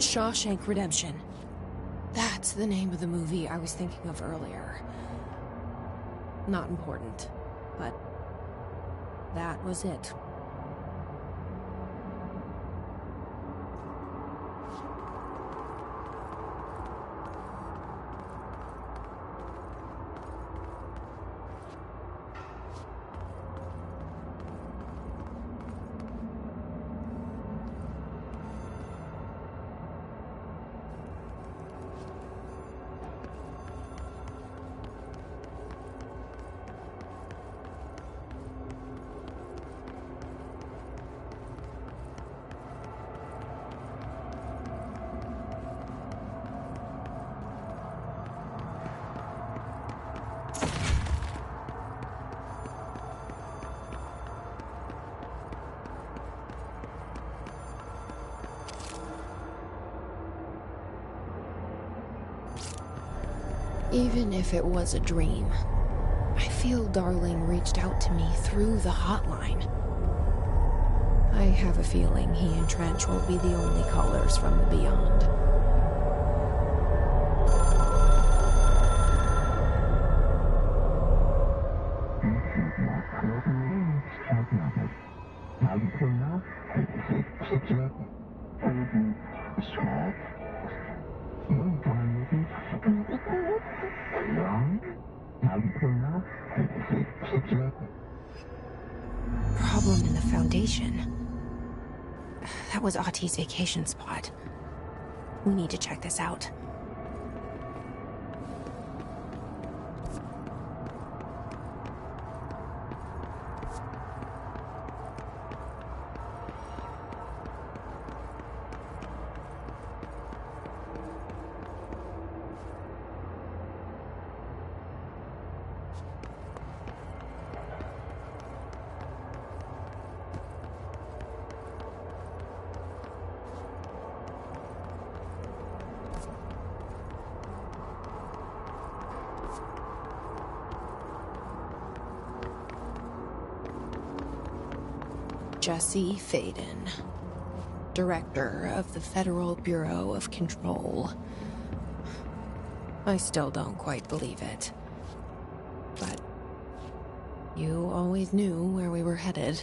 Shawshank Redemption. That's the name of the movie I was thinking of earlier. Not important, but that was it. Even if it was a dream, I feel Darling reached out to me through the hotline. I have a feeling he and Trench won't be the only callers from the beyond. Problem in the Foundation. That was Auti's vacation spot. We need to check this out. Jesse Faden, Director of the Federal Bureau of Control. I still don't quite believe it. But you always knew where we were headed.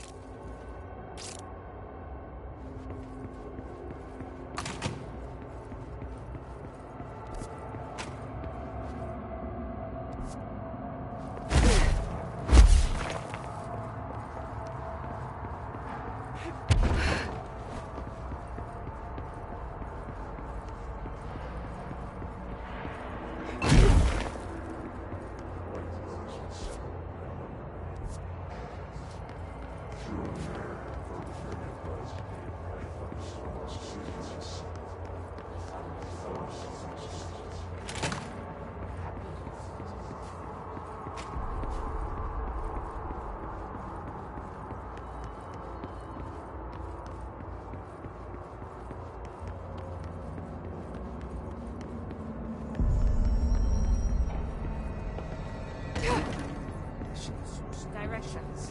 Directions.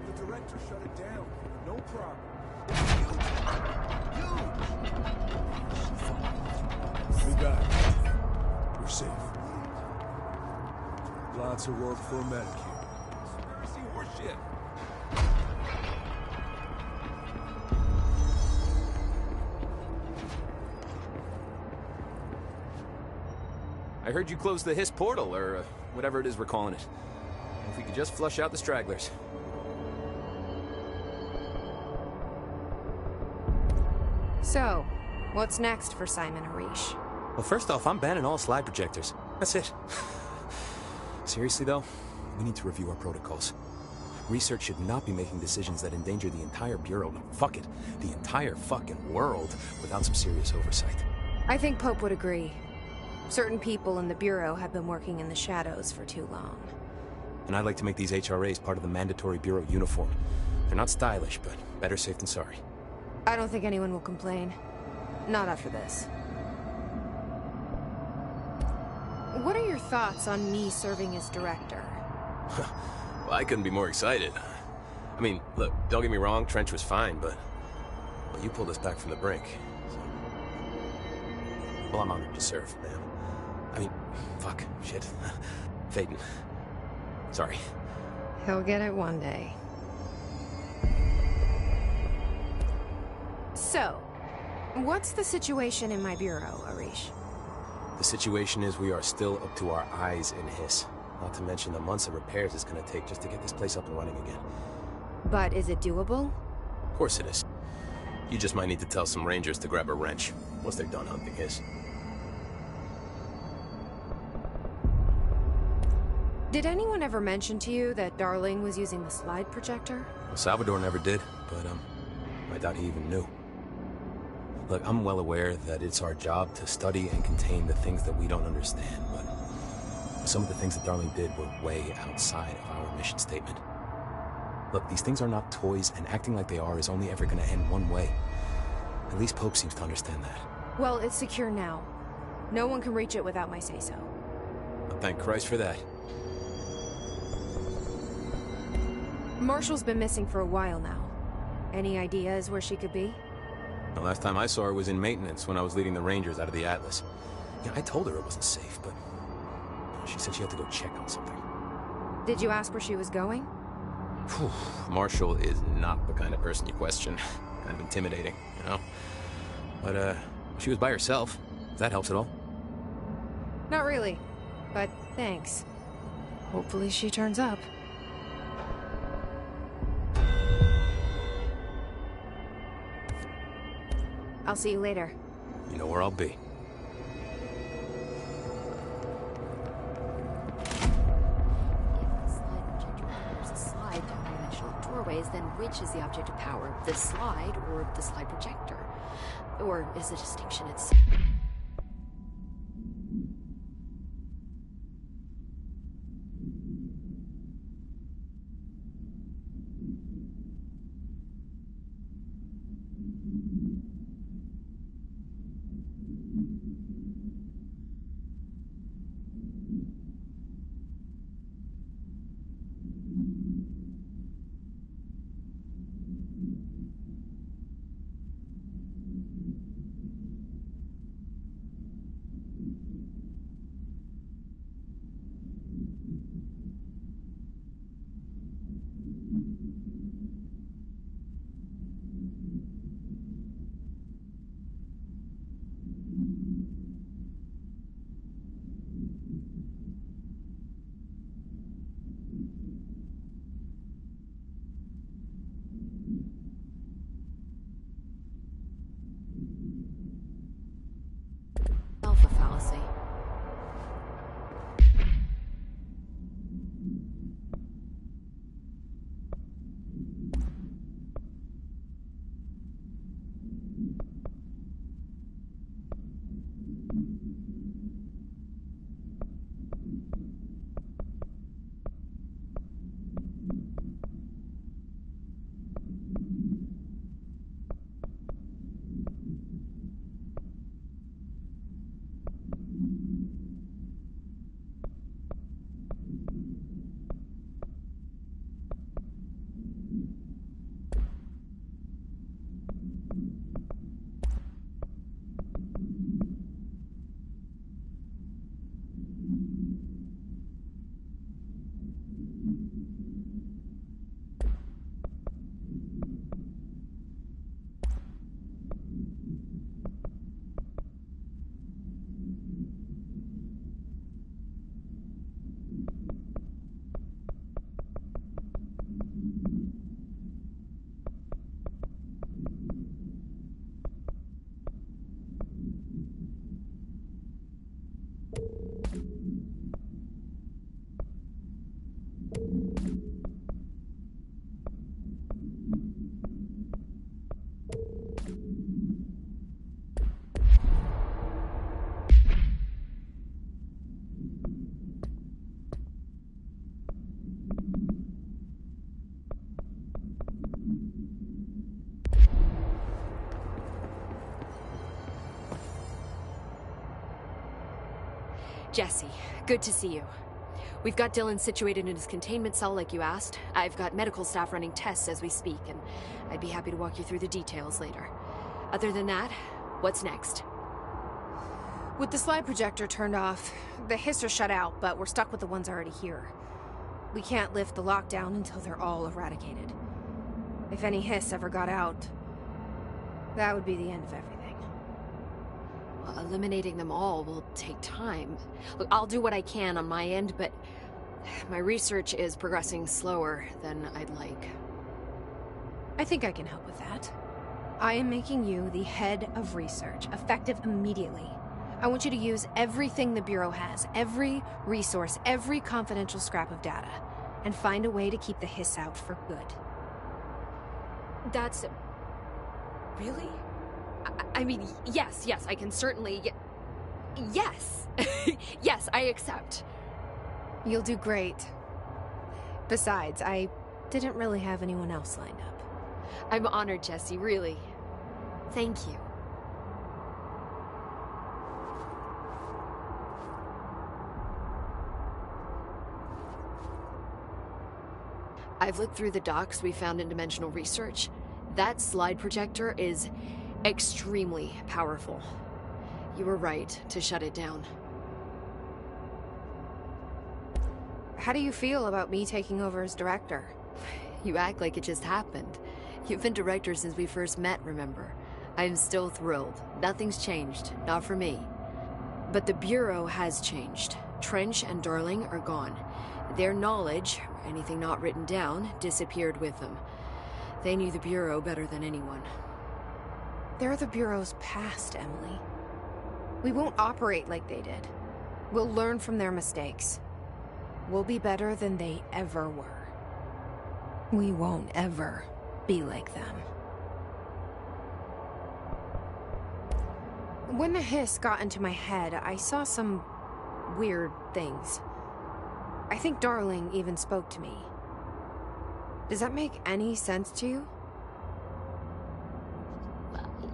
The director shut it down. No problem. We got it. We're safe. Lots of work for a medic here. Conspiracy horseshit. I heard you closed the Hiss portal, or whatever it is we're calling it. If we could just flush out the stragglers. So, what's next for Simon Arish? Well, first off, I'm banning all slide projectors. That's it. Seriously, though, we need to review our protocols. Research should not be making decisions that endanger the entire Bureau, no, fuck it, the entire fucking world, without some serious oversight. I think Pope would agree. Certain people in the Bureau have been working in the shadows for too long. And I'd like to make these HRAs part of the mandatory Bureau uniform. They're not stylish, but better safe than sorry. I don't think anyone will complain. Not after this. What are your thoughts on me serving as director? Well, I couldn't be more excited. I mean, look, don't get me wrong, Trench was fine, but... Well, you pulled us back from the brink, so... Well, I'm honored to serve, man. I mean, fuck, shit. Faden. Sorry. He'll get it one day. So, what's the situation in my bureau, Arish? The situation is we are still up to our eyes in hiss. Not to mention the months of repairs it's gonna take just to get this place up and running again. But is it doable? Of course it is. You just might need to tell some rangers to grab a wrench once they're done hunting hiss. Did anyone ever mention to you that Darling was using the slide projector? Well, Salvador never did, but, I doubt he even knew. Look, I'm well aware that it's our job to study and contain the things that we don't understand, but some of the things that Darling did were way outside of our mission statement. Look, these things are not toys, and acting like they are is only ever gonna end one way. At least Pope seems to understand that. Well, it's secure now. No one can reach it without my say-so. Well, thank Christ for that. Marshall's been missing for a while now. Any ideas where she could be? The last time I saw her was in maintenance when I was leading the Rangers out of the Atlas. Yeah, I told her it wasn't safe, but she said she had to go check on something. Did you ask where she was going? Whew. Marshall is not the kind of person you question. Kind of intimidating, you know? But, she was by herself. If that helps at all. Not really, but thanks. Hopefully she turns up. I'll see you later. You know where I'll be. There's a slide down dimensional doorways, then which is the object of power? The slide or the slide projector? Or is the distinction itself? Alpha fallacy. Jesse, good to see you. We've got Dylan situated in his containment cell like you asked. I've got medical staff running tests as we speak, and I'd be happy to walk you through the details later. Other than that, what's next? With the slide projector turned off, the hiss are shut out, but we're stuck with the ones already here. We can't lift the lockdown until they're all eradicated. If any hiss ever got out, that would be the end of everything. Well, eliminating them all will take time. Look, I'll do what I can on my end, but my research is progressing slower than I'd like. I think I can help with that. I am making you the head of research, effective immediately. I want you to use everything the Bureau has, every resource, every confidential scrap of data, and find a way to keep the hiss out for good. That's... really? I mean, yes, I can certainly... Yes! Yes, I accept. You'll do great. Besides, I didn't really have anyone else lined up. I'm honored, Jesse, really. Thank you. I've looked through the docs we found in Dimensional Research. That slide projector is extremely powerful. You were right to shut it down. How do you feel about me taking over as director? You act like it just happened. You've been director since we first met, remember? I'm still thrilled. Nothing's changed. Not for me. But the Bureau has changed. Trench and Darling are gone. Their knowledge, anything not written down, disappeared with them. They knew the Bureau better than anyone. They're the Bureau's past, Emily. We won't operate like they did. We'll learn from their mistakes. We'll be better than they ever were. We won't ever be like them. When the hiss got into my head, I saw some weird things. I think Darling even spoke to me. Does that make any sense to you?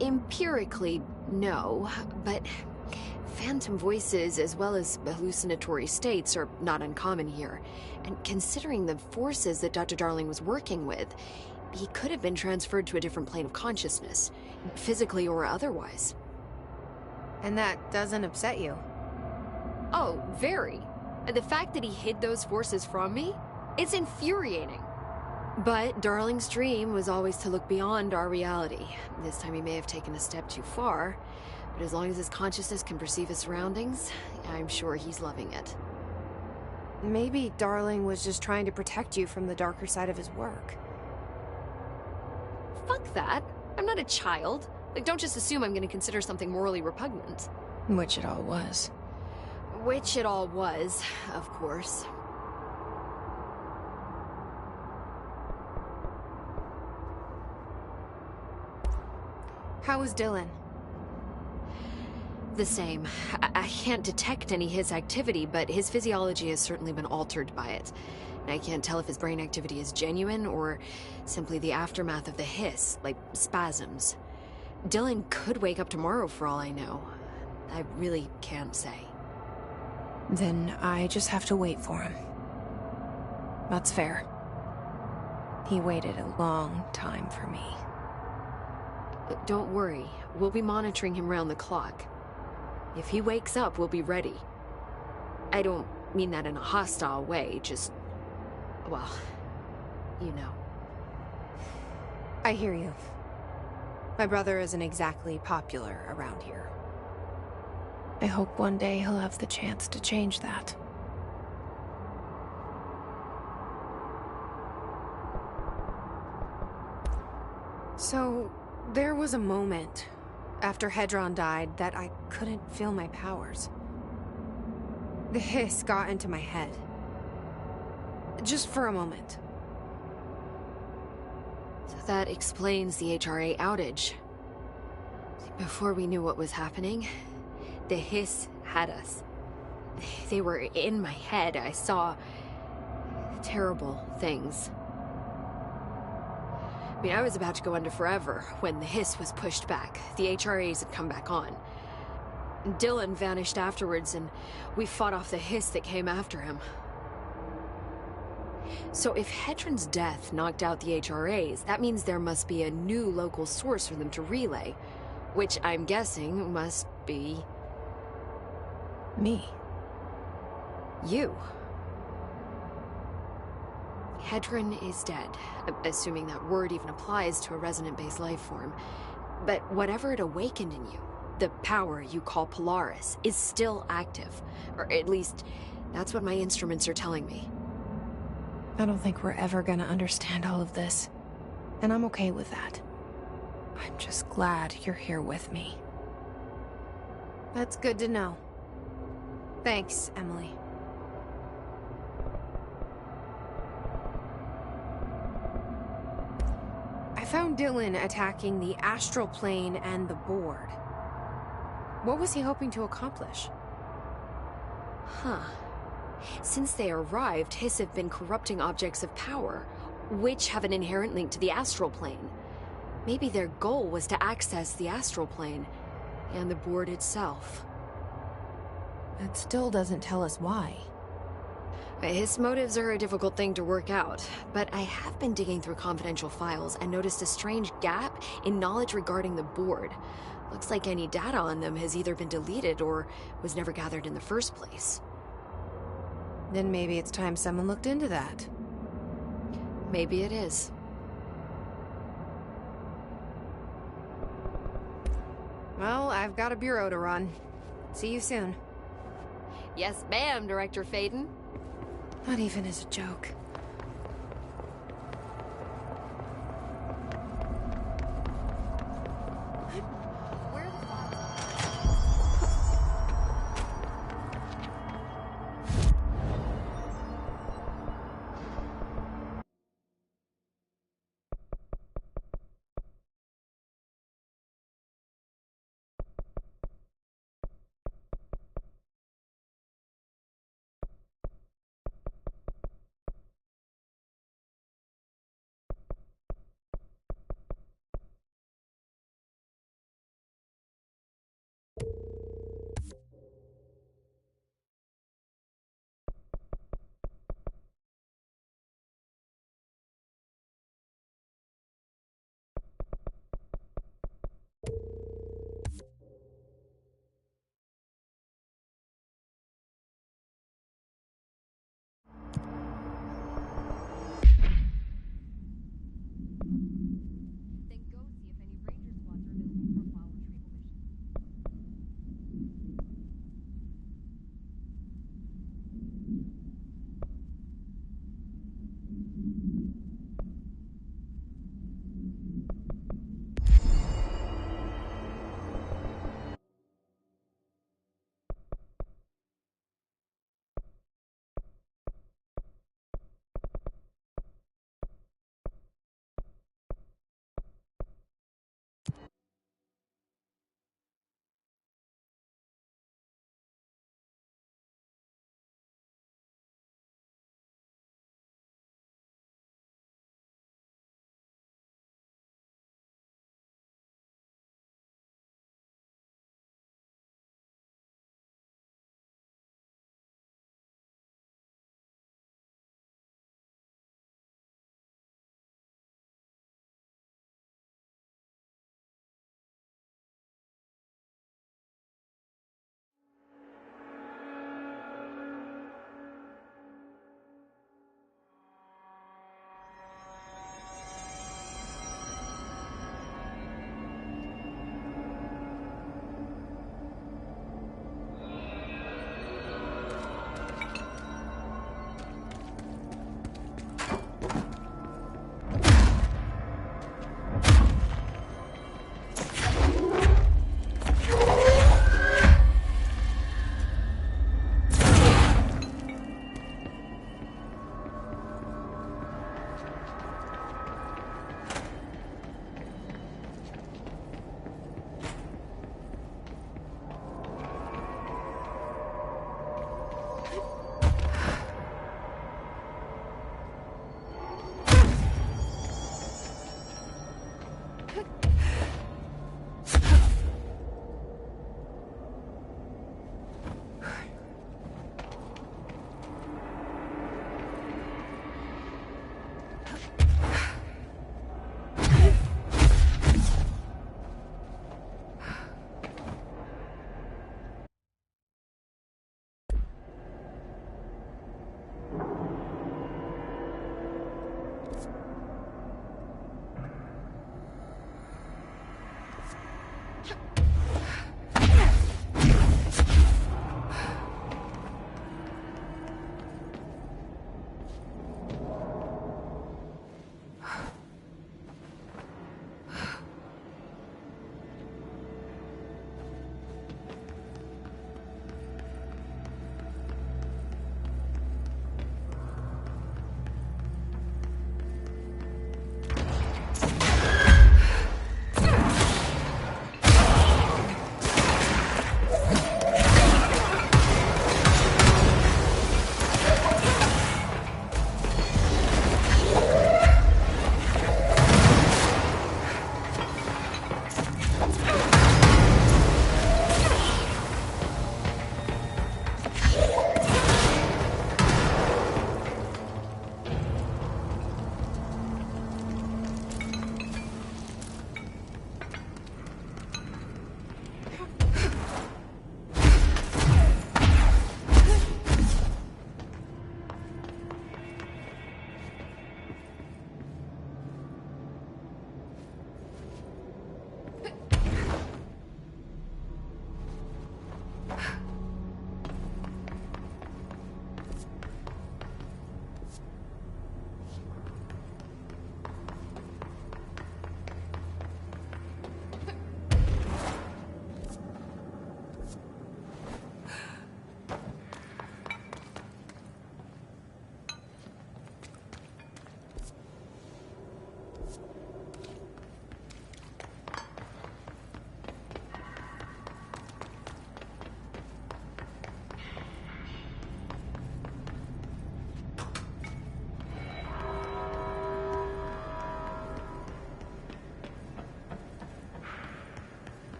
Empirically, no, but phantom voices as well as hallucinatory states are not uncommon here. And considering the forces that Dr. Darling was working with, he could have been transferred to a different plane of consciousness, physically or otherwise. And that doesn't upset you? Oh, very. The fact that he hid those forces from me, it's infuriating. But Darling's dream was always to look beyond our reality. This time he may have taken a step too far, but as long as his consciousness can perceive his surroundings, I'm sure he's loving it. Maybe Darling was just trying to protect you from the darker side of his work. Fuck that. I'm not a child. Like, don't just assume I'm going to consider something morally repugnant. Which it all was. Which it all was, of course. How was Dylan? The same. I can't detect any his activity, but his physiology has certainly been altered by it. And I can't tell if his brain activity is genuine or simply the aftermath of the hiss, like spasms. Dylan could wake up tomorrow for all I know. I really can't say. Then I just have to wait for him. That's fair. He waited a long time for me. Don't worry. We'll be monitoring him round the clock. If he wakes up, we'll be ready. I don't mean that in a hostile way, just... well, you know. I hear you. My brother isn't exactly popular around here. I hope one day he'll have the chance to change that. So, there was a moment after Hedron died that I couldn't feel my powers. The hiss got into my head. Just for a moment. So that explains the HRA outage. Before we knew what was happening, the hiss had us. They were in my head. I saw terrible things. I mean, I was about to go under forever when the hiss was pushed back. The HRAs had come back on. Dylan vanished afterwards, and we fought off the hiss that came after him. So if Hedron's death knocked out the HRAs, that means there must be a new local source for them to relay, which I'm guessing must be... Me. you. Hedron is dead, assuming that word even applies to a resonant-based life form. But whatever it awakened in you, the power you call Polaris, is still active. Or at least, that's what my instruments are telling me. I don't think we're ever gonna understand all of this. And I'm okay with that. I'm just glad you're here with me. That's good to know. Thanks, Emily. I found Dylan attacking the astral plane and the board. What was he hoping to accomplish? Huh. Since they arrived, Hiss have been corrupting objects of power, which have an inherent link to the astral plane. Maybe their goal was to access the astral plane, and the board itself. That still doesn't tell us why. His motives are a difficult thing to work out, but I have been digging through confidential files and noticed a strange gap in knowledge regarding the board. Looks like any data on them has either been deleted or was never gathered in the first place. Then maybe it's time someone looked into that. Maybe it is. Well, I've got a bureau to run. See you soon. Yes, ma'am, Director Faden. Not even as a joke. Where the files? Then go see if any ranger squads are available for a file retrieval mission.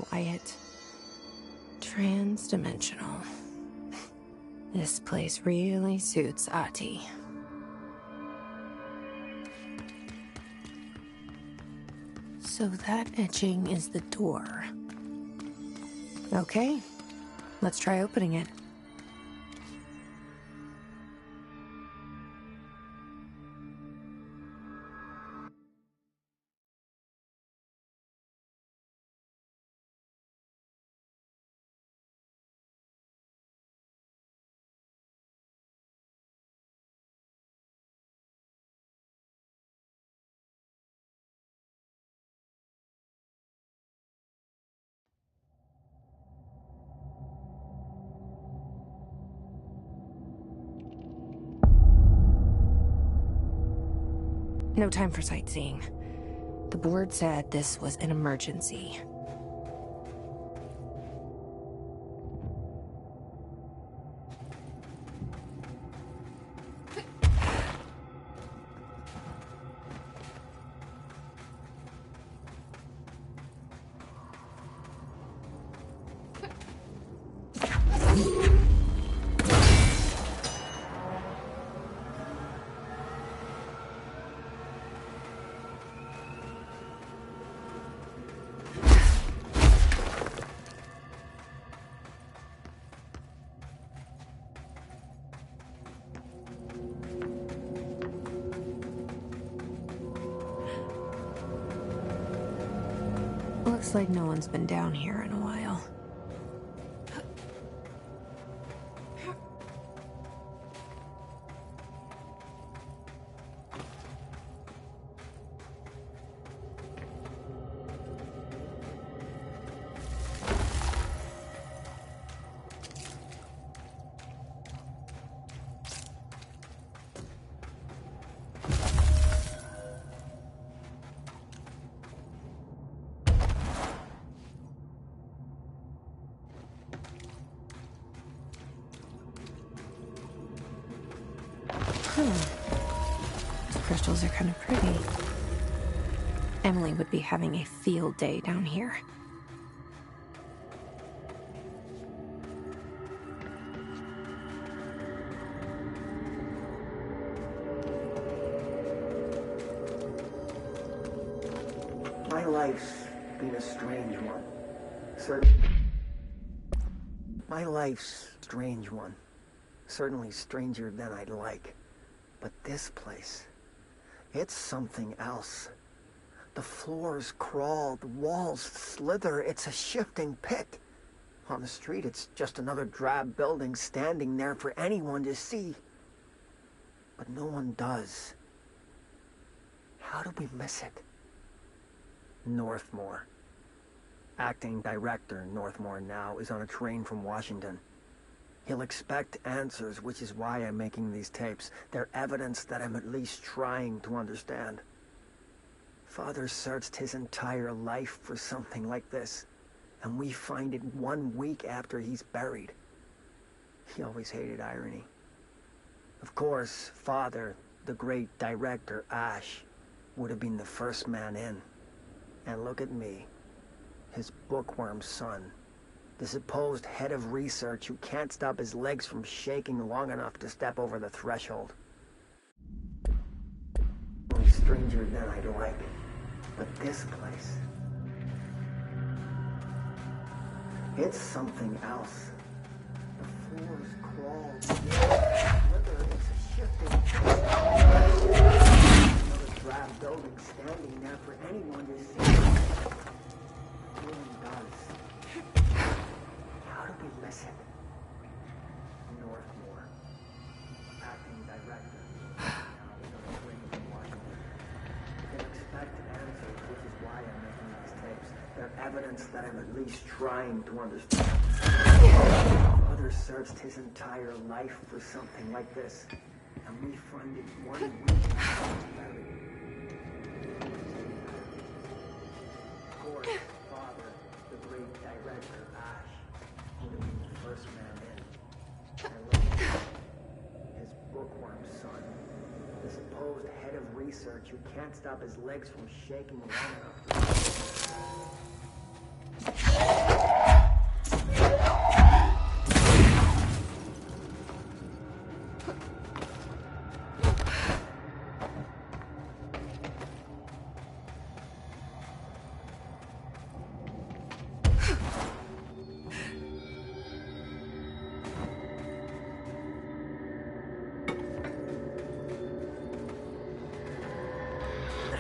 quiet. Trans-dimensional. This place really suits Ahti. So that etching is the door. Okay, let's try opening it. No time for sightseeing. The board said this was an emergency. Looks like no one's been down here in a while. These crystals are kind of pretty. Emily would be having a field day down here. My life's been a strange one. My life's a strange one. Certainly stranger than I'd like. But this place, it's something else. The floors crawl, the walls slither, it's a shifting pit. On the street, it's just another drab building standing there for anyone to see. But no one does. How do we miss it? Northmore. Acting director Northmore now is on a train from Washington. He'll expect answers, which is why I'm making these tapes. They're evidence that I'm at least trying to understand. Father searched his entire life for something like this, and we find it 1 week after he's buried. He always hated irony. Of course, Father, the great director, Ash, would have been the first man in. And look at me, his bookworm son. The supposed head of research who can't stop his legs from shaking long enough to step over the threshold. Only stranger than I'd like. But this place, it's something else. The floors crawl, slither, it's a shifting. Another drab building standing there for anyone to see. No one does. How do we miss it? Northmore, acting director. Now is on a train from Washington. They expect answers, which is why I'm making these tapes. They're evidence that I'm at least trying to understand. Father searched his entire life for something like this, and we find it 1 week after he's buried. Of course, Father, the great director, Ash, would have been the first man in. And look at him, his bookworm son, the supposed head of research who can't stop his legs from shaking long enough to...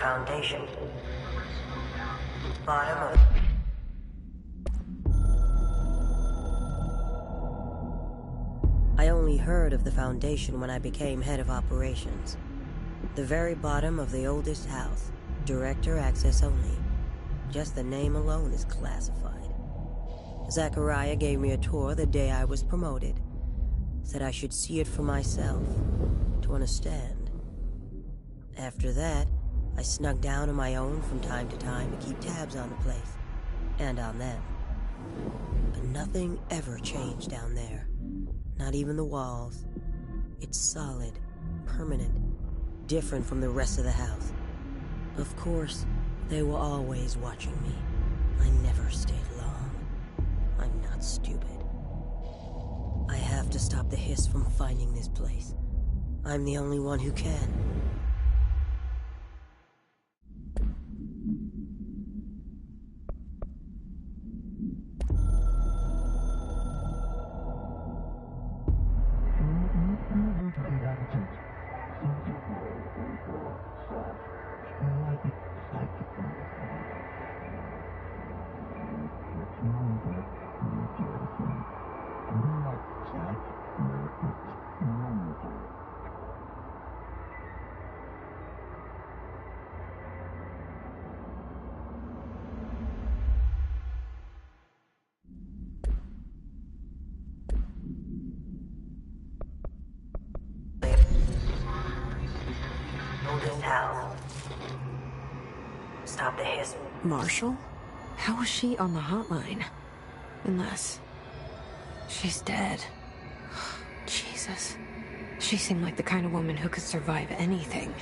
Foundation. Bottom of... I only heard of the Foundation when I became head of operations. The very bottom of the oldest house. Director access only. Just the name alone is classified. Zachariah gave me a tour the day I was promoted. Said I should see it for myself, to understand. After that, I snuck down on my own from time to time to keep tabs on the place. And on them. But nothing ever changed down there. Not even the walls. It's solid, permanent, different from the rest of the house. Of course, they were always watching me. I never stayed long. I'm not stupid. I have to stop the hiss from finding this place. I'm the only one who can. Oldest house. Stop the hiss. Marshall? How was she on the hotline? Unless... she's dead. Jesus. She seemed like the kind of woman who could survive anything.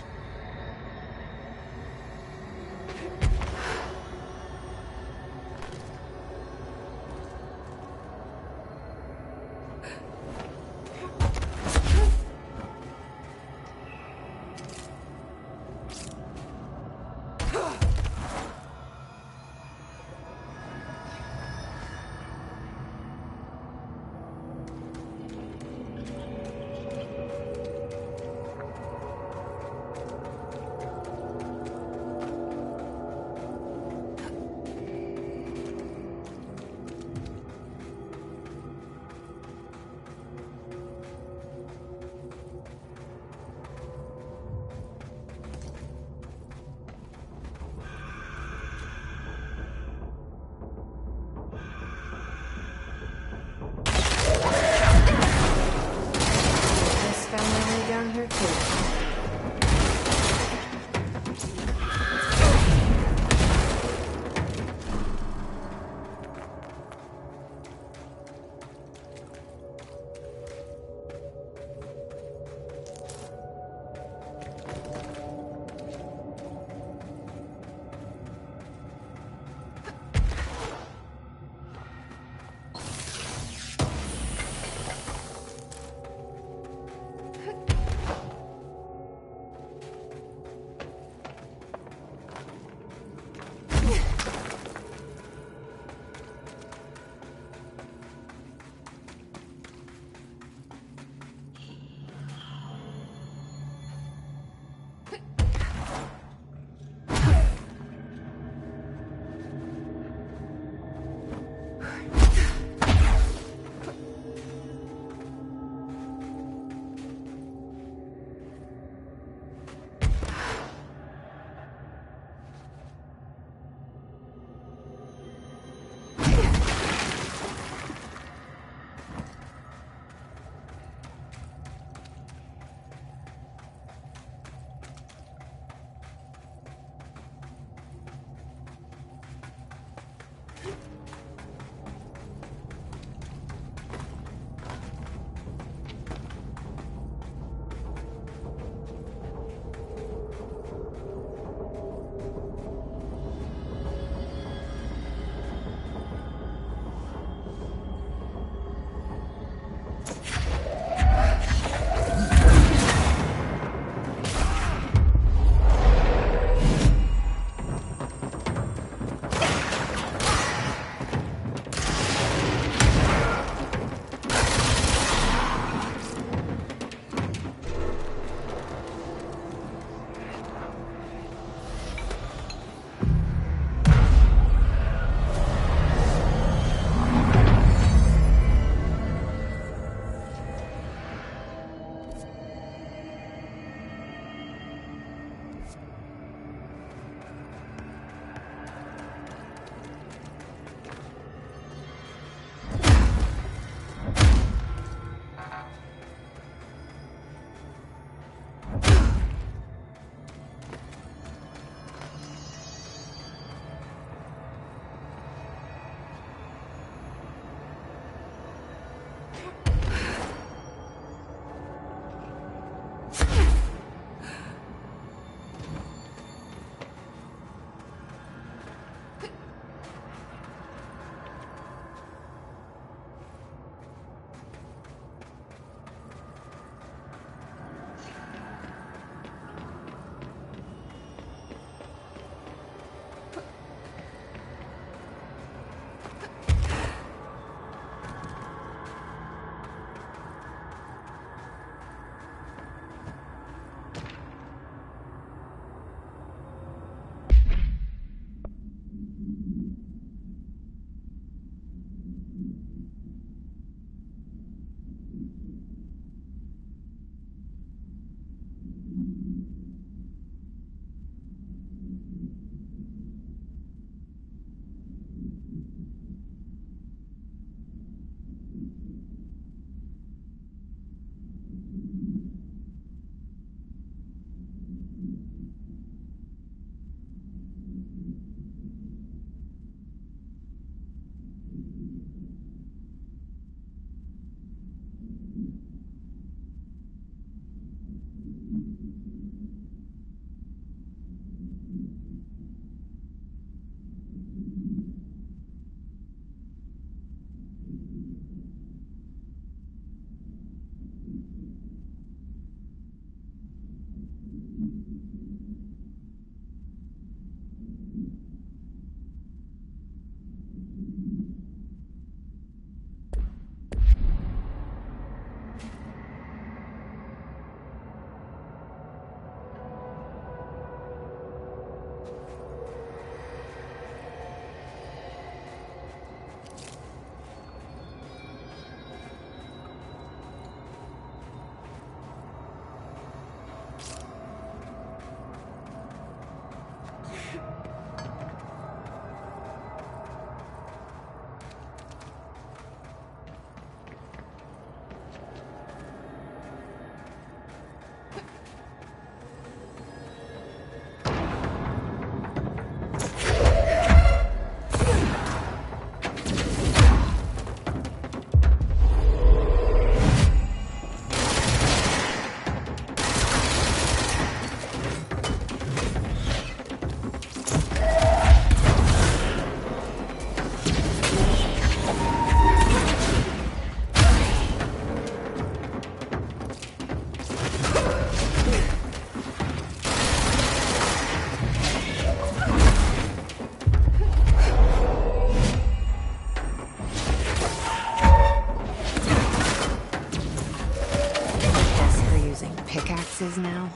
this is now.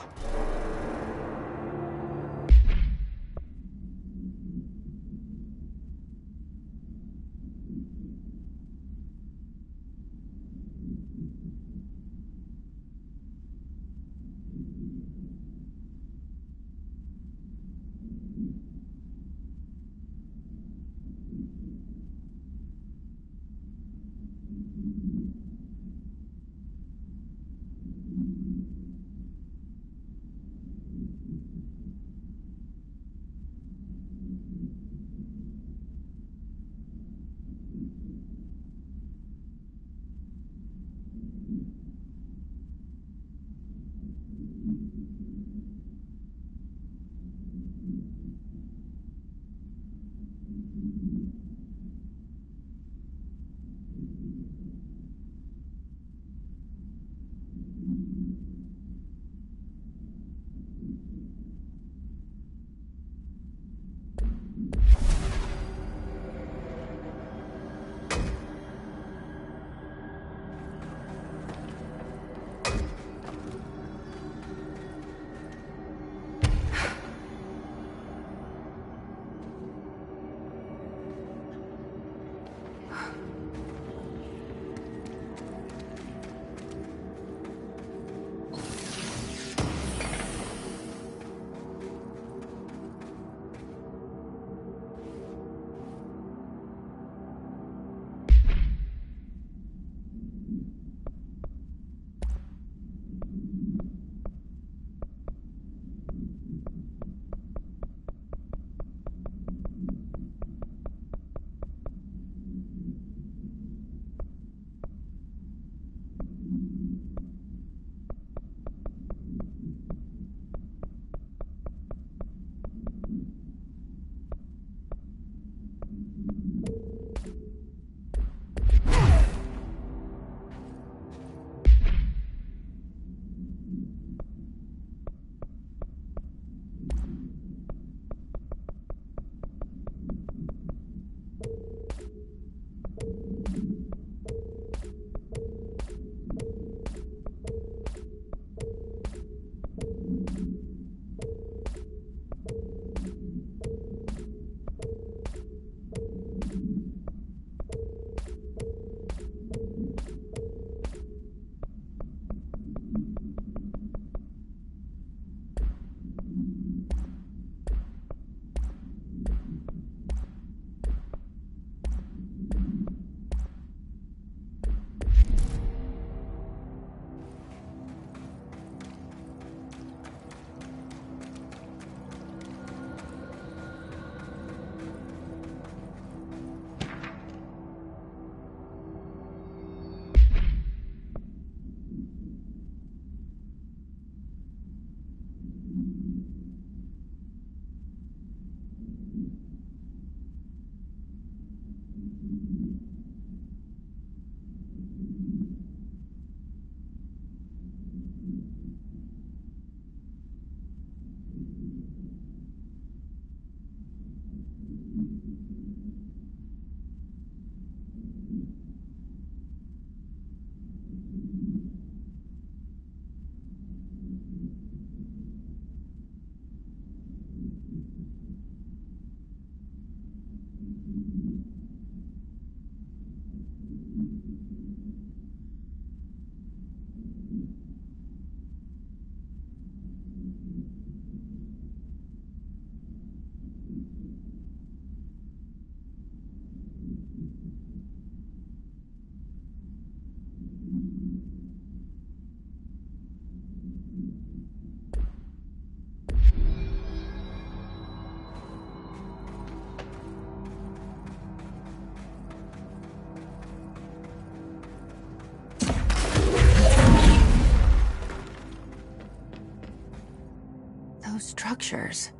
Those structures.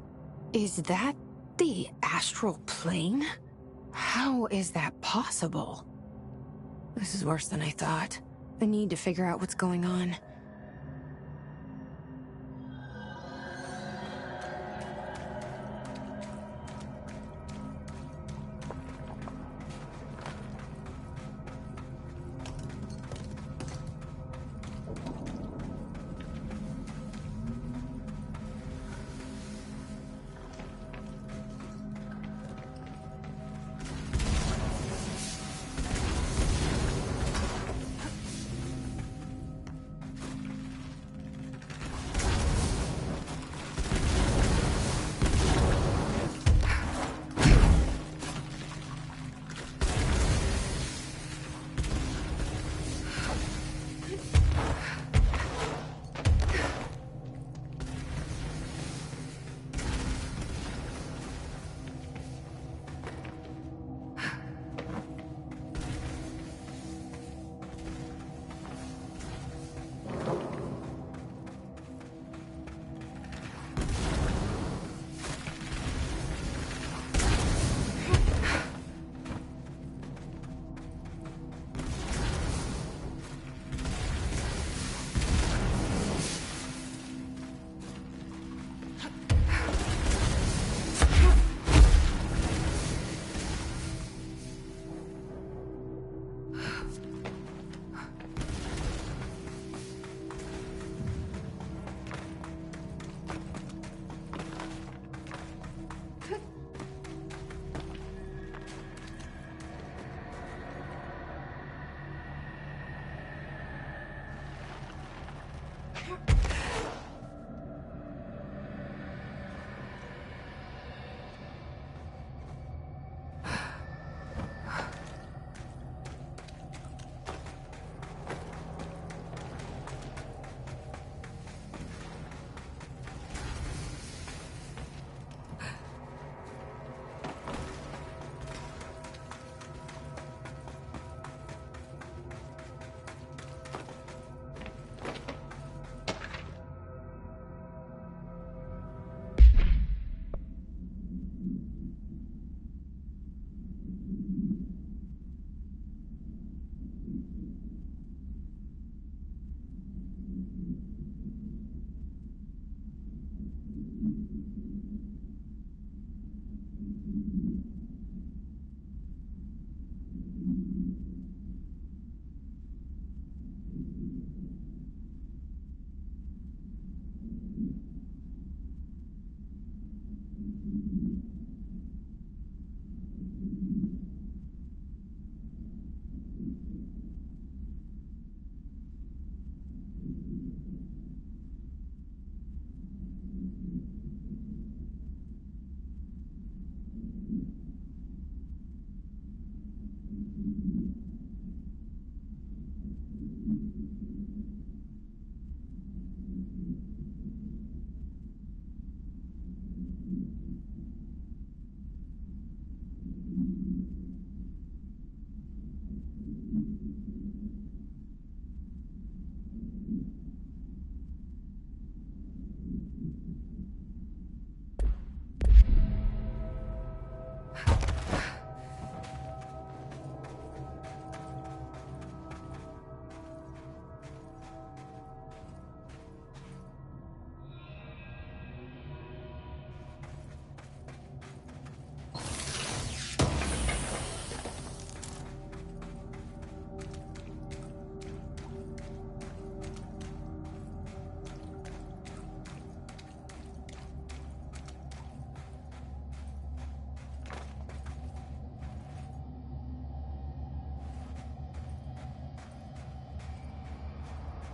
Is that the astral plane? How is that possible? This is worse than I thought. I need to figure out what's going on.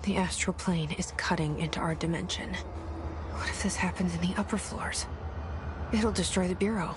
The astral plane is cutting into our dimension. What if this happens in the upper floors? It'll destroy the Bureau.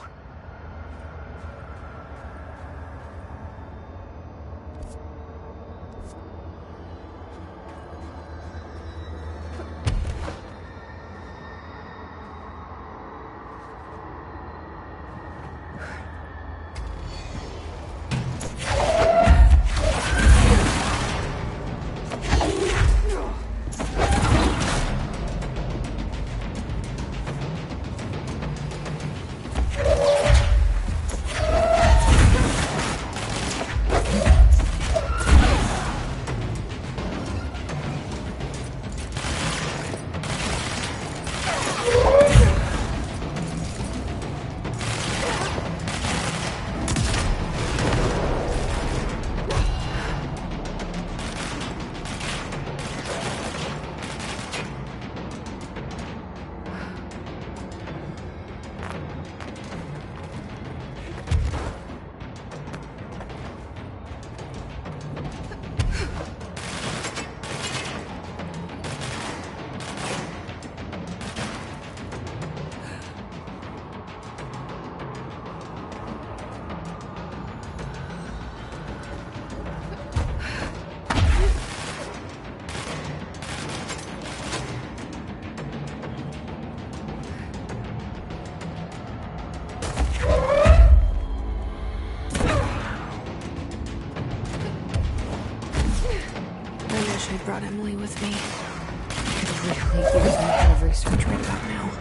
I brought Emily with me. I could really use my head of research right about now.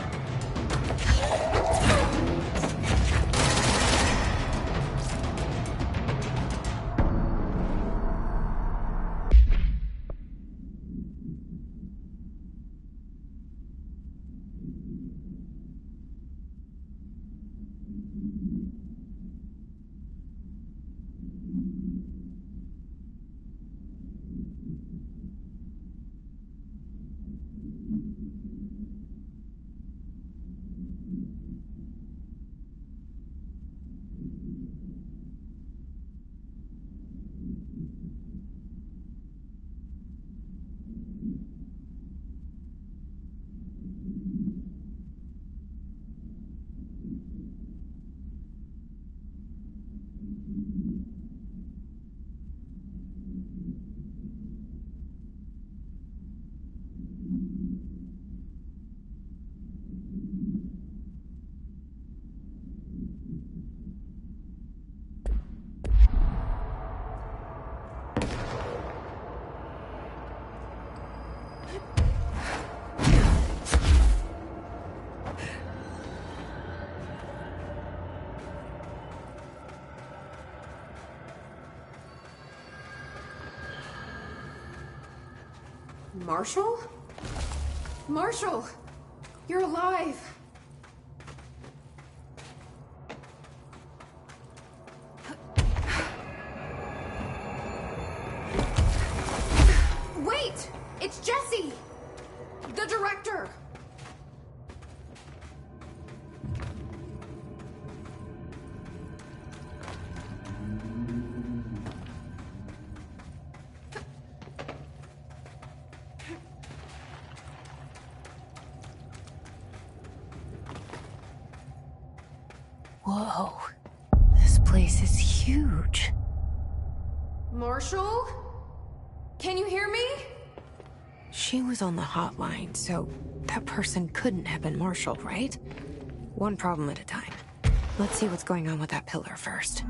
Marshall? Marshall! You're alive! Wait! It's Jesse! The director! Whoa. This place is huge. Marshall? Can you hear me? She was on the hotline, so that person couldn't have been Marshall, right? One problem at a time. Let's see what's going on with that pillar first.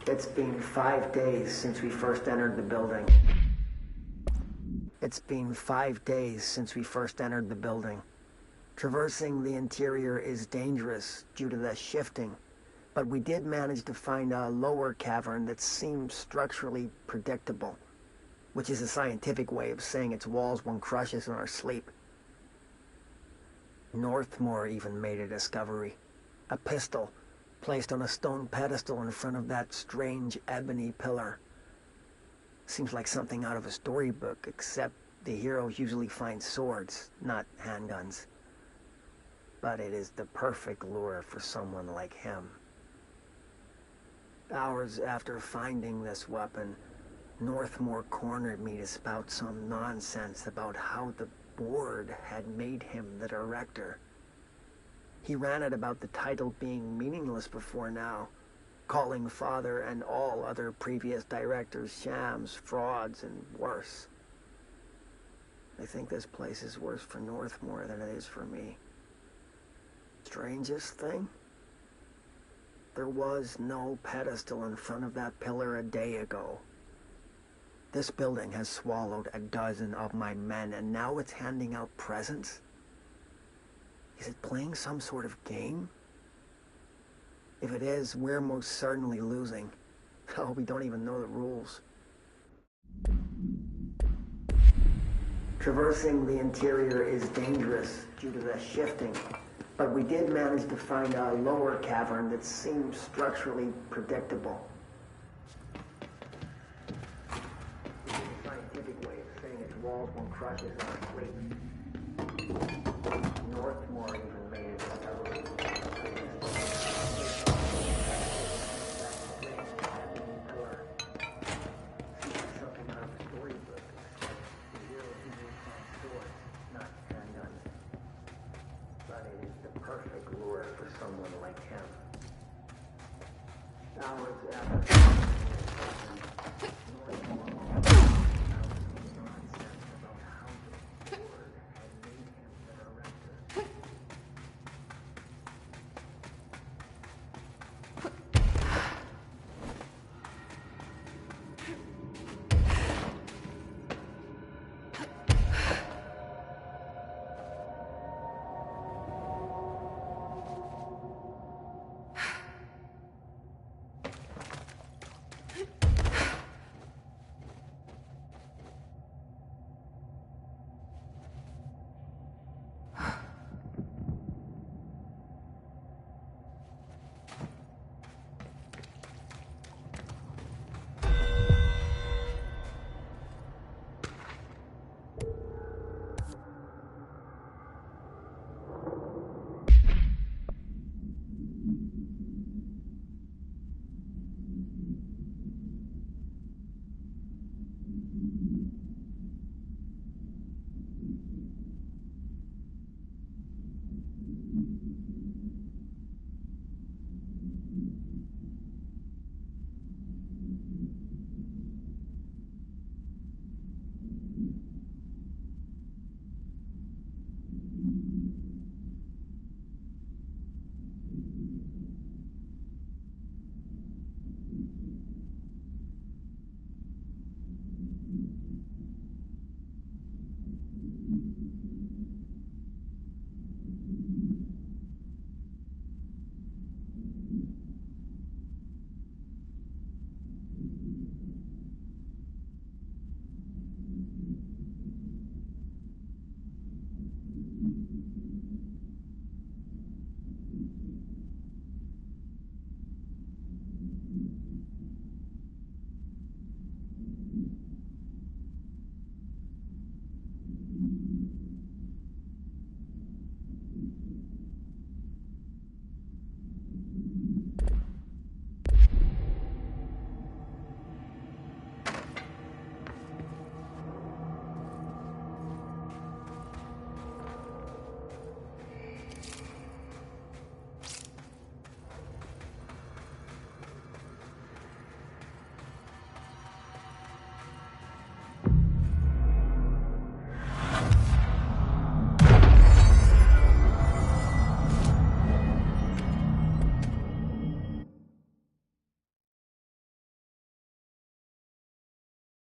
It's been 5 days since we first entered the building. It's been 5 days since we first entered the building. Traversing the interior is dangerous due to the shifting, but we did manage to find a lower cavern that seems structurally predictable, which is a scientific way of saying its walls won't crush us in our sleep. Northmore even made a discovery. A pistol placed on a stone pedestal in front of that strange ebony pillar. Seems like something out of a storybook, except the heroes usually find swords, not handguns. But it is the perfect lure for someone like him. Hours after finding this weapon, Northmore cornered me to spout some nonsense about how the board had made him the director. He ran it about the title being meaningless before now, calling Father and all other previous directors shams, frauds, and worse. I think this place is worse for Northmore than it is for me. Strangest thing? There was no pedestal in front of that pillar a day ago. This building has swallowed a dozen of my men, and now it's handing out presents? Is it playing some sort of game? If it is, we're most certainly losing. Oh, we don't even know the rules. Traversing the interior is dangerous due to the shifting, but we did manage to find a lower cavern that seems structurally predictable. It's a scientific way of saying its walls won't crush us in our sleep. Northmore even made a discovery. Something out of a storybook. The heroes usually find swords, not handguns. But it is the perfect lure for someone like him. Hours after